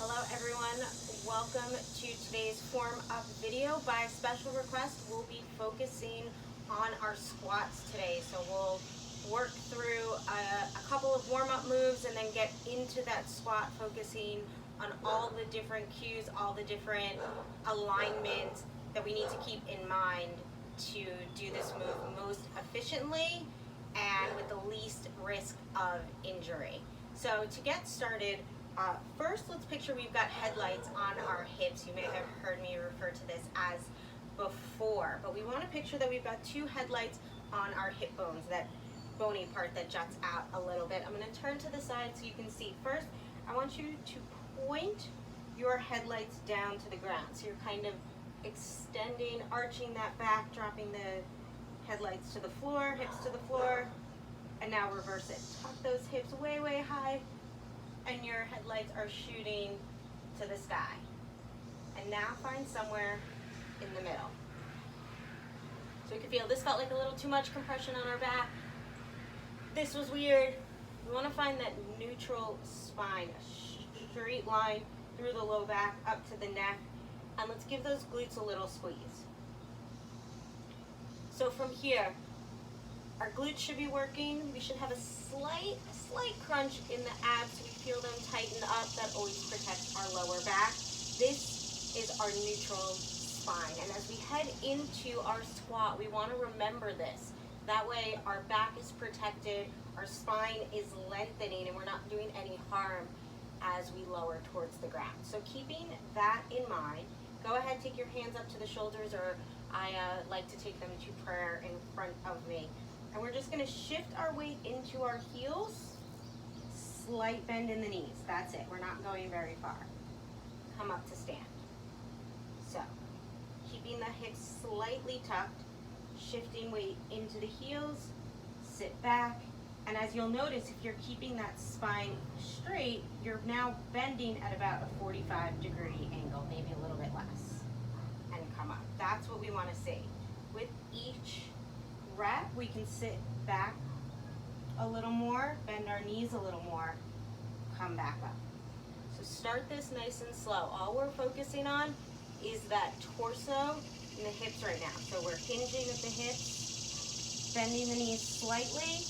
Hello everyone, welcome to today's form up video. By special request, we'll be focusing on our squats today. So we'll work through a couple of warm-up moves and then get into that squat, focusing on all the different cues, all the different alignments that we need to keep in mind to do this move most efficiently and with the least risk of injury. So to get started, first let's picture we've got headlights on our hips. You may have heard me refer to this as before, but we want to picture that we've got two headlights on our hip bones, that bony part that juts out a little bit. I'm going to turn to the side so you can see. First, I want you to point your headlights down to the ground. So you're kind of extending, arching that back, dropping the headlights to the floor, hips to the floor, and now reverse it. Tuck those hips way, way high, and your headlights are shooting to the sky. And now find somewhere in the middle. So we can feel this felt like a little too much compression on our back. This was weird. We want to find that neutral spine, a straight line through the low back up to the neck. And let's give those glutes a little squeeze. So from here, our glutes should be working. We should have a slight crunch in the abs so we feel them tighten up. That always protects our lower back. This is our neutral spine. And as we head into our squat, we want to remember this. That way our back is protected, our spine is lengthening, and we're not doing any harm as we lower towards the ground. So keeping that in mind, go ahead, take your hands up to the shoulders, or I like to take them to prayer in front of me. And we're just going to shift our weight into our heels, slight bend in the knees. That's it. We're not going very far. Come up to stand. So, keeping the hips slightly tucked, shifting weight into the heels, sit back. And as you'll notice, if you're keeping that spine straight, you're now bending at about a 45-degree angle, maybe a little bit less. And come up. That's what we want to see. With each rep, we can sit back a little more, bend our knees a little more, come back up. So start this nice and slow. All we're focusing on is that torso and the hips right now. So we're hinging at the hips, bending the knees slightly,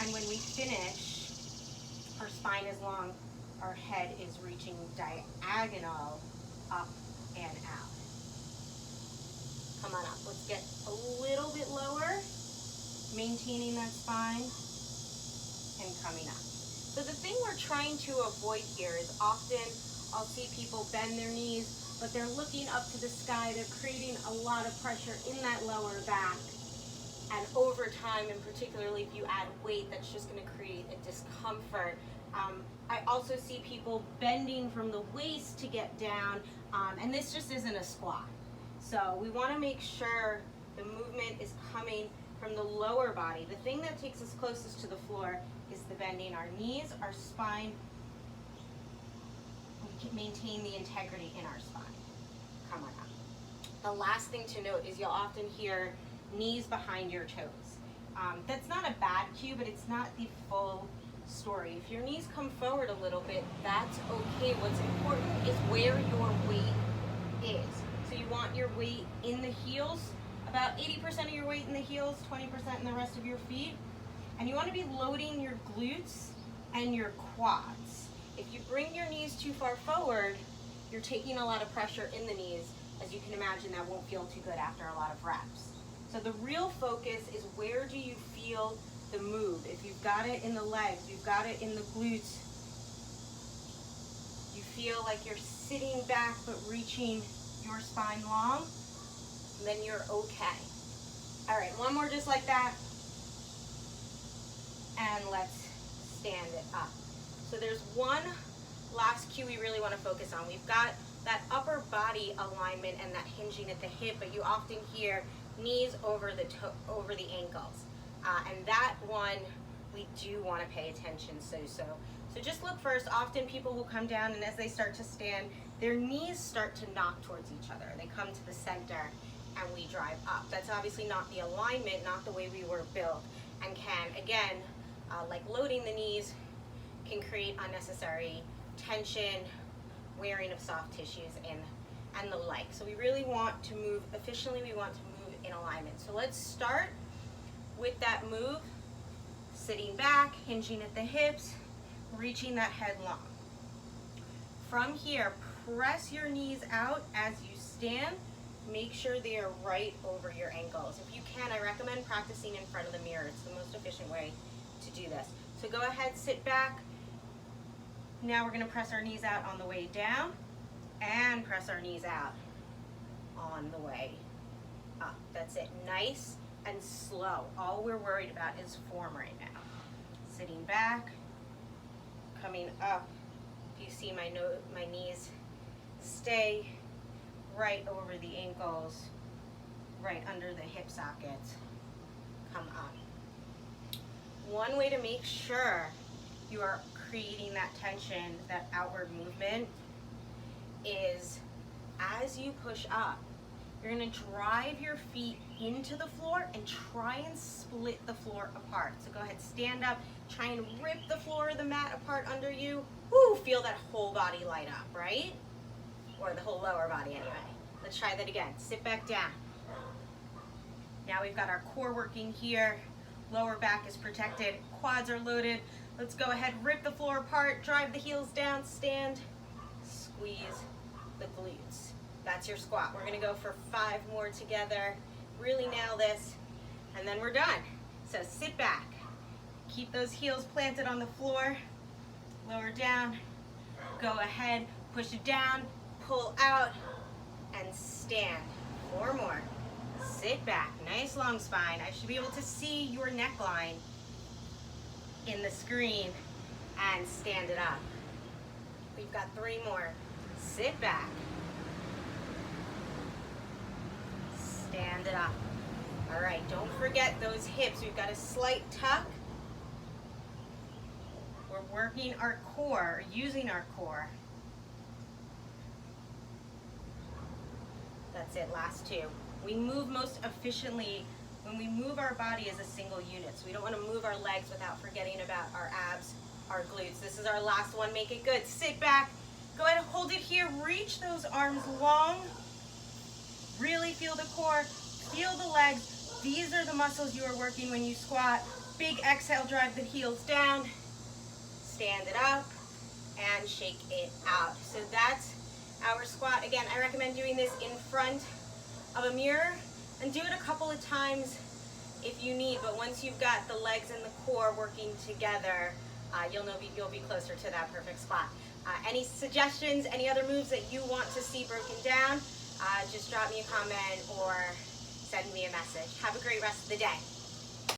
and when we finish, our spine is long, our head is reaching diagonal up and out. Come on up. Let's get a little bit lower, maintaining that spine and coming up. So the thing we're trying to avoid here is often I'll see people bend their knees, but they're looking up to the sky. They're creating a lot of pressure in that lower back. And over time, and particularly if you add weight, that's just going to create a discomfort. I also see people bending from the waist to get down, and this just isn't a squat. So we want to make sure the movement is coming from the lower body. The thing that takes us closest to the floor is the bending our knees, our spine. We can maintain the integrity in our spine. Come on up. The last thing to note is you'll often hear knees behind your toes. That's not a bad cue, but it's not the full story. If your knees come forward a little bit, that's okay. What's important is where your weight is. So you want your weight in the heels, about 80% of your weight in the heels, 20% in the rest of your feet. And you want to be loading your glutes and your quads. If you bring your knees too far forward, you're taking a lot of pressure in the knees. As you can imagine, that won't feel too good after a lot of reps. So the real focus is, where do you feel the move? If you've got it in the legs, you've got it in the glutes, you feel like you're sitting back but reaching your spine long, then you're okay. All right, one more just like that. And let's stand it up. So there's one last cue we really want to focus on. We've got that upper body alignment and that hinging at the hip, but you often hear knees over the ankles. And that one, we do want to pay attention. So just look first. Often people will come down, and as they start to stand, their knees start to knock towards each other. They come to the center and we drive up. That's obviously not the alignment, not the way we were built, and can, again, like loading the knees, can create unnecessary tension, wearing of soft tissues and the like. So we really want to move efficiently, we want to move in alignment. So let's start with that move, sitting back, hinging at the hips, reaching that head long. From here, press your knees out as you stand. Make sure they are right over your ankles. If you can, I recommend practicing in front of the mirror. It's the most efficient way to do this. So go ahead, sit back. Now we're gonna press our knees out on the way down and press our knees out on the way up. That's it, nice and slow. All we're worried about is form right now. Sitting back, coming up. You see my knees stay right over the ankles, right under the hip sockets. Come up. One way to make sure you are creating that tension, that outward movement, is as you push up, you're gonna drive your feet into the floor and try and split the floor apart. So go ahead, stand up, try and rip the floor of the mat apart under you. Woo, feel that whole body light up, right? Or the whole lower body anyway. Let's try that again. Sit back down. Now we've got our core working here. Lower back is protected, quads are loaded. Let's go ahead, rip the floor apart, drive the heels down, stand, squeeze the glutes. That's your squat. We're gonna go for 5 more together. Really nail this, and then we're done. So sit back. Keep those heels planted on the floor. Lower down. Go ahead, push it down, pull out, and stand. 4 more. Sit back, nice long spine. I should be able to see your neckline in the screen, and stand it up. We've got 3 more. Sit back. Stand it up. All right, don't forget those hips. We've got a slight tuck. We're working our core, using our core. That's it, last 2. We move most efficiently when we move our body as a single unit. So we don't want to move our legs without forgetting about our abs, our glutes. This is our last one, make it good. Sit back, go ahead and hold it here. Reach those arms long. Really feel the core, feel the legs. These are the muscles you are working when you squat. Big exhale, drive the heels down. Stand it up and shake it out. So that's our squat. Again, I recommend doing this in front of a mirror, and do it a couple of times if you need, but once you've got the legs and the core working together, you'll be closer to that perfect spot. Any suggestions, any other moves that you want to see broken down, just drop me a comment or send me a message. Have a great rest of the day.